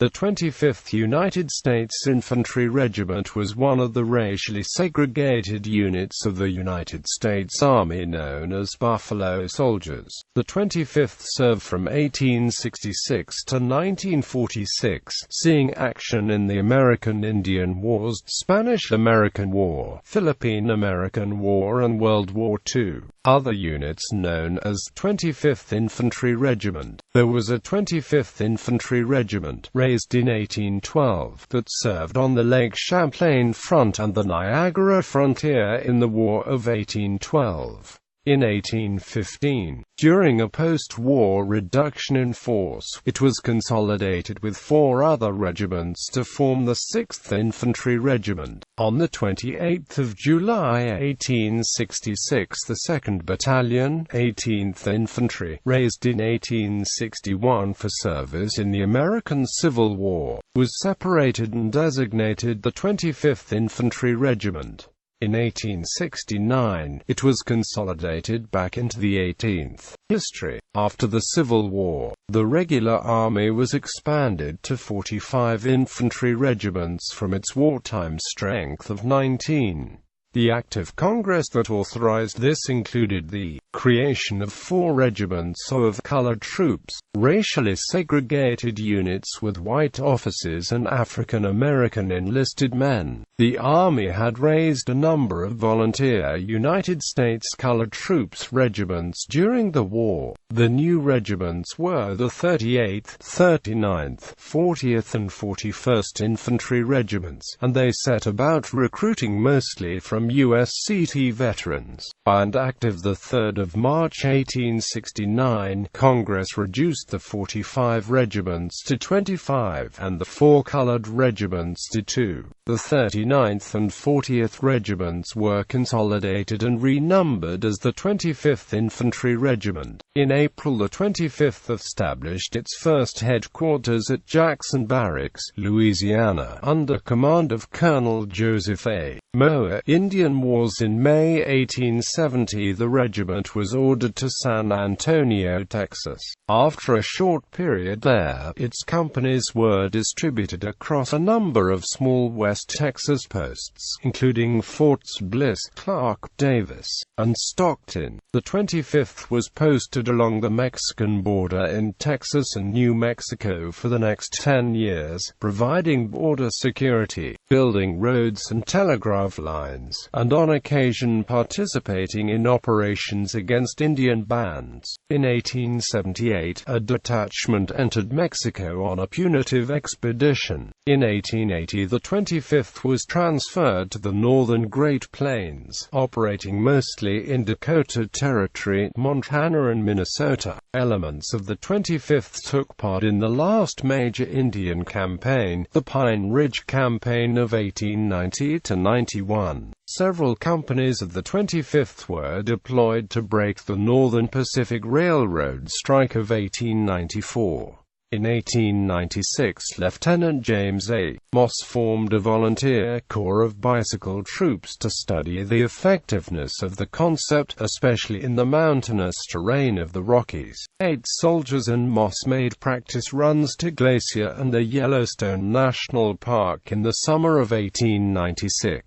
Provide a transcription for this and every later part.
The 25th United States Infantry Regiment was one of the racially segregated units of the United States Army known as Buffalo Soldiers. The 25th served from 1866 to 1946, seeing action in the American Indian Wars, Spanish-American War, Philippine-American War and World War II. Other units known as 25th Infantry Regiment. There was a 25th Infantry Regiment, raised in 1812, that served on the Lake Champlain front and the Niagara frontier in the War of 1812. In 1815, during a post-war reduction in force, it was consolidated with 4 other regiments to form the 6th Infantry Regiment. On the 28th of July 1866, the 2nd Battalion, 18th Infantry, raised in 1861 for service in the American Civil War, was separated and designated the 25th Infantry Regiment. In 1869, it was consolidated back into the 18th. History. After the Civil War, the regular army was expanded to 45 infantry regiments from its wartime strength of 19. The Act of Congress that authorized this included the creation of 4 regiments of colored troops, racially segregated units with white officers and African-American enlisted men. The Army had raised a number of volunteer United States colored troops regiments during the war. The new regiments were the 38th, 39th, 40th and 41st Infantry Regiments, and they set about recruiting mostly from USCT veterans. By an act of 3 March 1869, Congress reduced the 45 regiments to 25, and the 4 colored regiments to 2. The 39th and 40th Regiments were consolidated and renumbered as the 25th Infantry Regiment. In April, the 25th established its first headquarters at Jackson Barracks, Louisiana, under command of Colonel Joseph A. Moore. Indian Wars. In May 1870, the regiment was ordered to San Antonio, Texas. After a short period there, its companies were distributed across a number of small West Texas posts, including Forts Bliss, Clark, Davis, and Stockton. The 25th was posted along the Mexican border in Texas and New Mexico for the next 10 years, providing border security, building roads and telegraph lines, and on occasion participating in operations against Indian bands. In 1878, a detachment entered Mexico on a punitive expedition. In 1880, the 25th was transferred to the northern Great Plains, operating mostly in Dakota Territory, Montana and Minnesota. Elements of the 25th took part in the last major Indian campaign, the Pine Ridge Campaign of 1890–91. Several companies of the 25th were deployed to break the Northern Pacific Railroad strike of 1894. In 1896, Lieutenant James A. Moss formed a volunteer corps of bicycle troops to study the effectiveness of the concept, especially in the mountainous terrain of the Rockies. 8 soldiers and Moss made practice runs to Glacier and the Yellowstone National Park in the summer of 1896.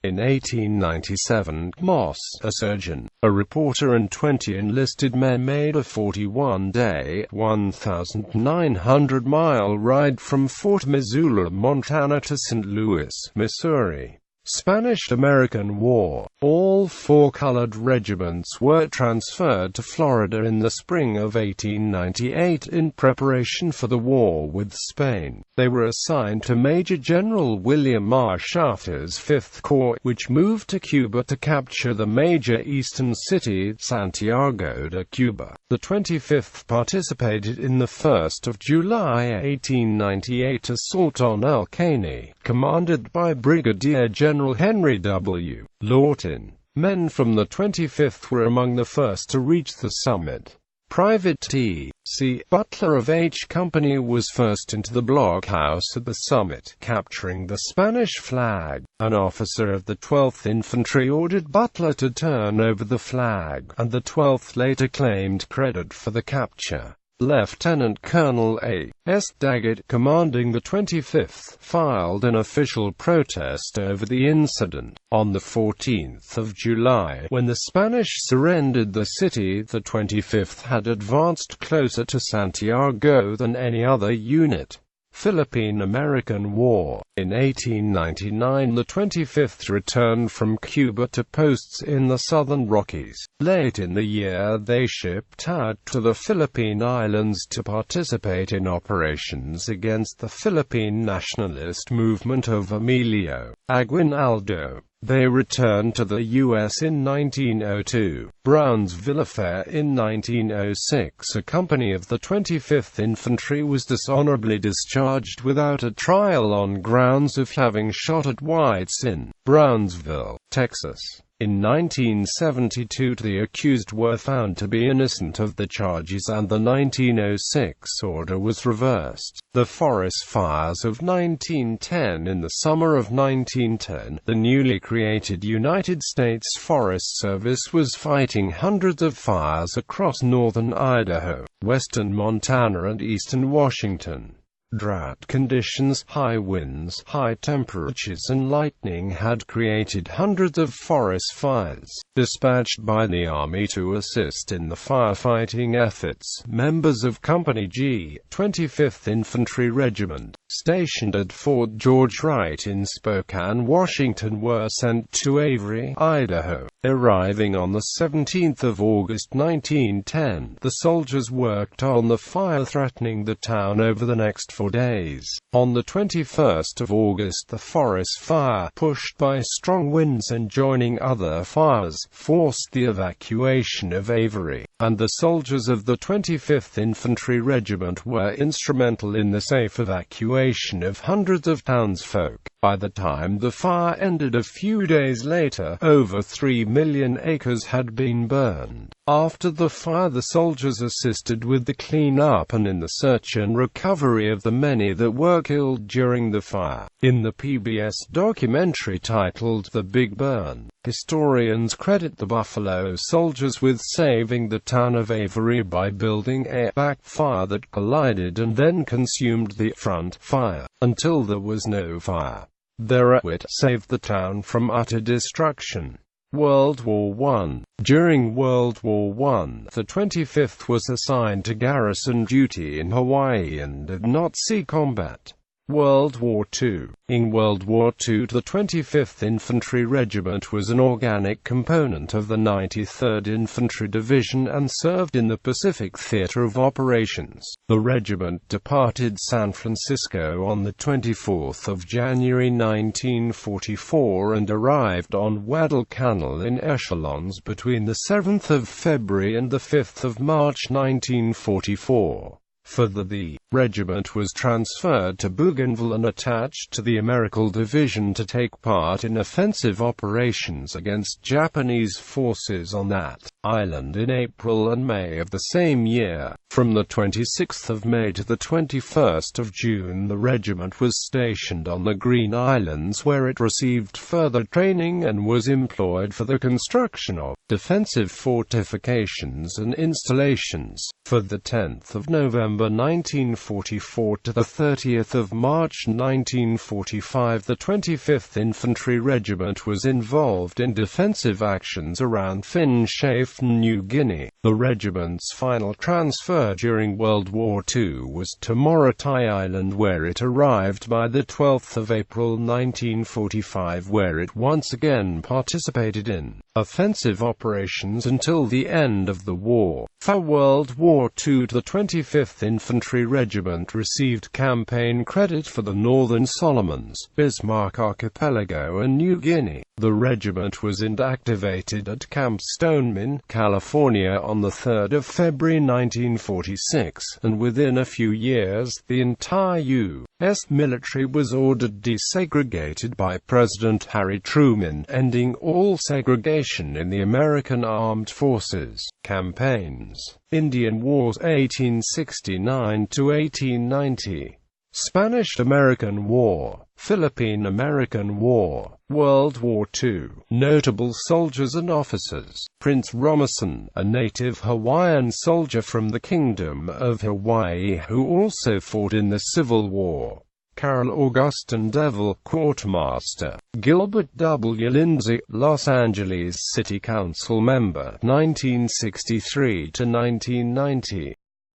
In 1897, Moss, a surgeon, a reporter and 20 enlisted men made a 41-day, 1,900-mile ride from Fort Missoula, Montana to St. Louis, Missouri. Spanish-American War. All 4 colored regiments were transferred to Florida in the spring of 1898 in preparation for the war with Spain. They were assigned to Major General William R. Shafter's 5th Corps, which moved to Cuba to capture the major eastern city, Santiago de Cuba. The 25th participated in the 1st of July 1898 assault on El Caney, commanded by Brigadier General Henry W. Lawton. Men from the 25th were among the first to reach the summit. Private T. C. Butler of H Company was first into the blockhouse at the summit, capturing the Spanish flag. An officer of the 12th Infantry ordered Butler to turn over the flag, and the 12th later claimed credit for the capture. Lieutenant Colonel A.S. Daggett, commanding the 25th, filed an official protest over the incident. On the 14th of July, when the Spanish surrendered the city, the 25th had advanced closer to Santiago than any other unit. Philippine-American War. In 1899 the 25th returned from Cuba to posts in the southern Rockies. Late in the year they shipped out to the Philippine Islands to participate in operations against the Philippine nationalist movement of Emilio Aguinaldo. They returned to the U.S. in 1902. Brownsville Affair. In 1906 a company of the 25th Infantry was dishonorably discharged without a trial on grounds of having shot at whites in Brownsville, Texas. In 1972 the accused were found to be innocent of the charges and the 1906 order was reversed. The forest fires of 1910. In the summer of 1910, the newly created United States Forest Service was fighting hundreds of fires across northern Idaho, western Montana and eastern Washington. Drought conditions, high winds, high temperatures and lightning had created hundreds of forest fires. Dispatched by the Army to assist in the firefighting efforts, members of Company G, 25th Infantry Regiment, stationed at Fort George Wright in Spokane, Washington, were sent to Avery, Idaho. Arriving on the 17th of August 1910, the soldiers worked on the fire threatening the town over the next 4 days. On the 21st of August the forest fire, pushed by strong winds and joining other fires, forced the evacuation of Avery, and the soldiers of the 25th Infantry Regiment were instrumental in the safe evacuation of hundreds of townsfolk. By the time the fire ended a few days later, over 3 million acres had been burned. After the fire the soldiers assisted with the clean-up and in the search and recovery of the many that were killed during the fire. In the PBS documentary titled The Big Burn, historians credit the Buffalo Soldiers with saving the town of Avery by building a backfire that collided and then consumed the front fire, until there was no fire. Their outwit saved the town from utter destruction. World War I. During World War I, the 25th was assigned to garrison duty in Hawaii and did not see combat. World War II. In World War II, the 25th Infantry Regiment was an organic component of the 93rd Infantry Division and served in the Pacific Theater of Operations. The regiment departed San Francisco on the 24th of January 1944 and arrived on Guadalcanal in echelons between the 7th of February and the 5th of March 1944. Further, the regiment was transferred to Bougainville and attached to the American Division to take part in offensive operations against Japanese forces on that island in April and May of the same year. From the 26th of May to the 21st of June the regiment was stationed on the Green Islands, where it received further training and was employed for the construction of defensive fortifications and installations. For the 10th of November 1944 to the 30th of March 1945 the 25th Infantry Regiment was involved in defensive actions around Finschhafen, New Guinea. The regiment's final transfer during World War II was to Morotai Island, where it arrived by the 12th of April 1945, where it once again participated in offensive operations until the end of the war. For World War II, the 25th Infantry Regiment received campaign credit for the Northern Solomons, Bismarck Archipelago and New Guinea. The regiment was inactivated at Camp Stoneman, California on the 3rd of February 1946, and within a few years the entire U.S. military was ordered desegregated by President Harry Truman, ending all segregation in the American Armed Forces. Campaigns: Indian Wars 1869 to 1890, Spanish-American War Philippine-American War, World War II. Notable soldiers and officers: Prince Romerson, a native Hawaiian soldier from the Kingdom of Hawaii who also fought in the Civil War. Carol Augustin Devil, Quartermaster. Gilbert W. Lindsay, Los Angeles City Council member, 1963 to 1990.